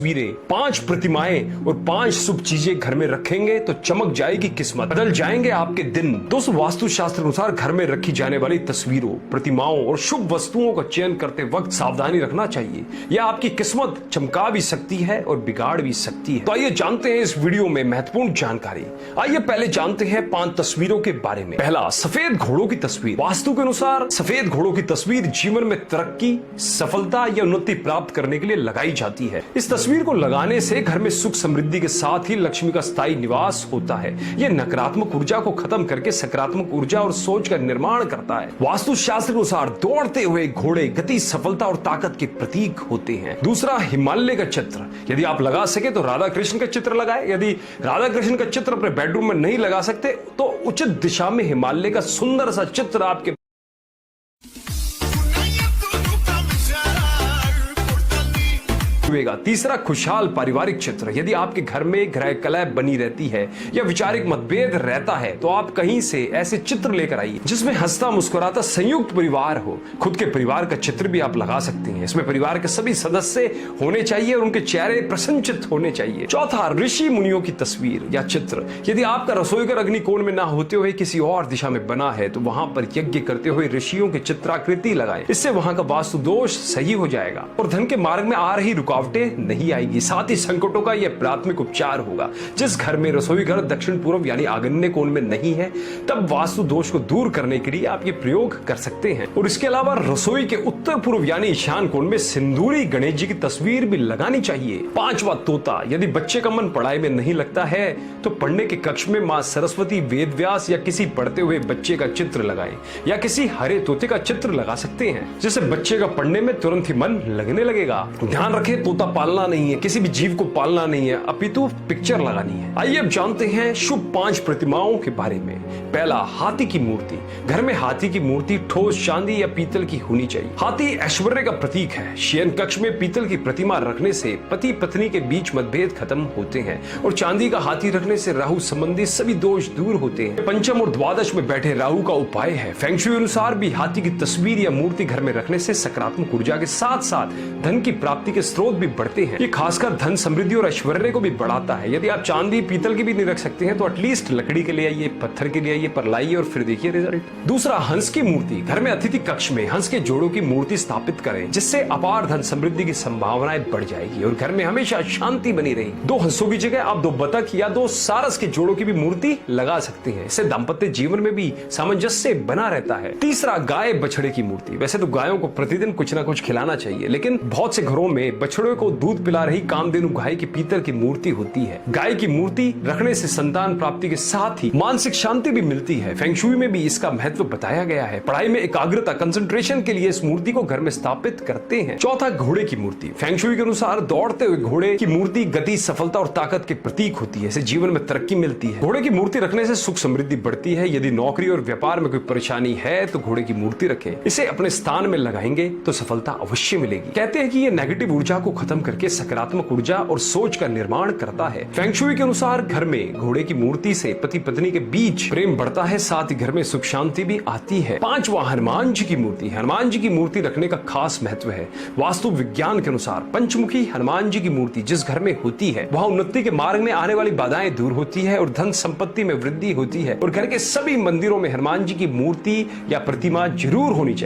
तस्वीरें, 5 प्रतिमाएं और 5 शुभ चीजें घर में रखेंगे तो चमक जाएगी किस्मत, बदल जाएंगे आपके दिन। दोस्तों, वास्तु शास्त्र अनुसार घर में रखी जाने वाली तस्वीरों, प्रतिमाओं और शुभ वस्तुओं का चयन करते वक्त सावधानी रखना चाहिए। यह आपकी किस्मत चमका भी सकती है और बिगाड़ भी सकती है। तो आइए जानते हैं इस वीडियो में महत्वपूर्ण जानकारी। आइए पहले जानते हैं 5 तस्वीरों के बारे में। पहला, सफेद घोड़ों की तस्वीर। वास्तु के अनुसार सफेद घोड़ों की तस्वीर जीवन में तरक्की, सफलता या उन्नति प्राप्त करने के लिए लगाई जाती है। इस तस्वीर को लगाने से घर में सुख समृद्धि के साथ ही लक्ष्मी का स्थायी निवास होता है। यह नकारात्मक ऊर्जा को खत्म करके सकारात्मक ऊर्जा और सोच का निर्माण करता है। वास्तु शास्त्र के अनुसार दौड़ते हुए घोड़े गति, सफलता और ताकत के प्रतीक होते हैं। दूसरा, हिमालय का चित्र। यदि आप लगा सके तो राधा कृष्ण का चित्र लगाएं। यदि राधा कृष्ण का चित्र अपने बेडरूम में नहीं लगा सकते तो उचित दिशा में हिमालय का सुंदर सा चित्र आपके तीसरा, खुशहाल पारिवारिक चित्र। यदि आपके घर में गृह कलह बनी रहती है या विचारिक मतभेद रहता है तो आप कहीं से ऐसे चित्र लेकर आइए जिसमें हंसता मुस्कुराता संयुक्त परिवार हो। खुद के परिवार का चित्र भी आप लगा सकते हैं। इसमें परिवार के सभी सदस्य होने चाहिए और उनके चेहरे प्रसन्नचित्त होने चाहिए। चौथा, ऋषि मुनियों की तस्वीर या चित्र। यदि आपका रसोई घर अग्निकोण में ना होते हुए किसी और दिशा में बना है तो वहां पर यज्ञ करते हुए ऋषियों की चित्राकृति लगाएं। इससे वहां का वास्तु दोष सही हो जाएगा और धन के मार्ग में आ रही रुकावटें नहीं आएगी। साथ ही संकटों का यह प्राथमिक उपचार होगा। जिस घर में रसोई घर दक्षिण पूर्व यानी आग्नेय कोण में नहीं है तब वास्तु दोष को दूर करने के लिए आप ये प्रयोग कर सकते हैं। और इसके अलावा रसोई के उत्तर पूर्व यानी ईशान कोण में सिंदूरी गणेश जी की तस्वीर भी लगानी चाहिए। पांचवा, तोता। यदि बच्चे का मन पढ़ाई में नहीं लगता है तो पढ़ने के कक्ष में मां सरस्वती, वेद व्यास या किसी पढ़ते हुए बच्चे का चित्र लगाएं या किसी हरे तोते का चित्र लगा सकते हैं जिससे बच्चे का पढ़ने में तुरंत ही मन लगने लगेगा। ध्यान रखें, तोता पालना नहीं है, किसी भी जीव को पालना नहीं है, अपितु पिक्चर लगानी है। आइए अब जानते हैं शुभ 5 प्रतिमाओं के बारे में। पहला, हाथी की मूर्ति। घर में हाथी की मूर्ति ठोस चांदी या पीतल की होनी चाहिए। हाथी ऐश्वर्य का प्रतीक है। शयन कक्ष में पीतल की प्रतिमा रखने से पति पत्नी के बीच मतभेद खत्म होते हैं और चांदी का हाथी रखने से राहु संबंधी सभी दोष दूर होते हैं। पंचम और द्वादश में बैठे राहु का उपाय है। फेंग शुई अनुसार भी हाथी की तस्वीर या मूर्ति घर में रखने से सकारात्मक ऊर्जा के साथ साथ धन की प्राप्ति के स्रोत भी बढ़ते हैं। ये खासकर धन समृद्धि और ऐश्वर्य को भी बढ़ाता है। यदि आप चांदी पीतल की भी नहीं रख सकते हैं तो एटलीस्ट लकड़ी के लिए आइए, पत्थर के लिए आइए, पर लाइए और फिर देखिए रिजल्ट। दूसरा, हंस की मूर्ति। घर में अतिथि कक्ष में हंस के जोड़ों की मूर्ति स्थापित करें जिससे अपार धन समृद्धि की संभावनाएं बढ़ जाएगी और घर में हमेशा शांति बनी रहेगी। 2 हंसों की जगह आप 2 बतख या 2 सारस के जोड़ों की भी मूर्ति लगा सकते हैं। इससे दाम्पत्य जीवन में भी सामंजस्य बना रहता है। तीसरा, गाय बछड़े की मूर्ति। वैसे तो गायों को प्रतिदिन कुछ ना कुछ खिलाना चाहिए लेकिन बहुत से घरों में बछड़े को दूध पिला रही कामधेनु गाय की पीतल की मूर्ति होती है। गाय की मूर्ति रखने से संतान प्राप्ति के साथ ही मानसिक शांति भी मिलती है। फेंग शुई में भी इसका महत्व बताया गया है। पढ़ाई में एकाग्रता, कंसंट्रेशन के लिए इस मूर्ति को घर में स्थापित करते हैं। चौथा, घोड़े की मूर्ति। फेंग शुई के अनुसार दौड़ते हुए घोड़े की मूर्ति गति, सफलता और ताकत के प्रतीक होती है। इससे जीवन में तरक्की मिलती है। घोड़े की मूर्ति रखने से सुख समृद्धि बढ़ती है। यदि नौकरी और व्यापार में कोई परेशानी है तो घोड़े की मूर्ति रखें। इसे अपने स्थान में लगाएंगे तो सफलता अवश्य मिलेगी। कहते हैं कि ये नेगेटिव ऊर्जा को खत्म करके सकारात्मक ऊर्जा और सोच का निर्माण करता है। फेंग शुई के अनुसार घर में घोड़े की मूर्ति से पति पत्नी के बीच प्रेम बढ़ता है, साथ ही घर में सुख शांति भी आती है। पांचवा, हनुमान जी की मूर्ति। हनुमान जी की मूर्ति रखने का खास महत्व है। वास्तु विज्ञान के अनुसार पंचमुखी हनुमान जी की मूर्ति जिस घर में होती है वहां उन्नति के मार्ग में आने वाली बाधाएं दूर होती है और धन संपत्ति में वृद्धि होती है। और घर के सभी मंदिरों में हनुमान जी की मूर्ति या प्रतिमा जरूर होनी चाहिए।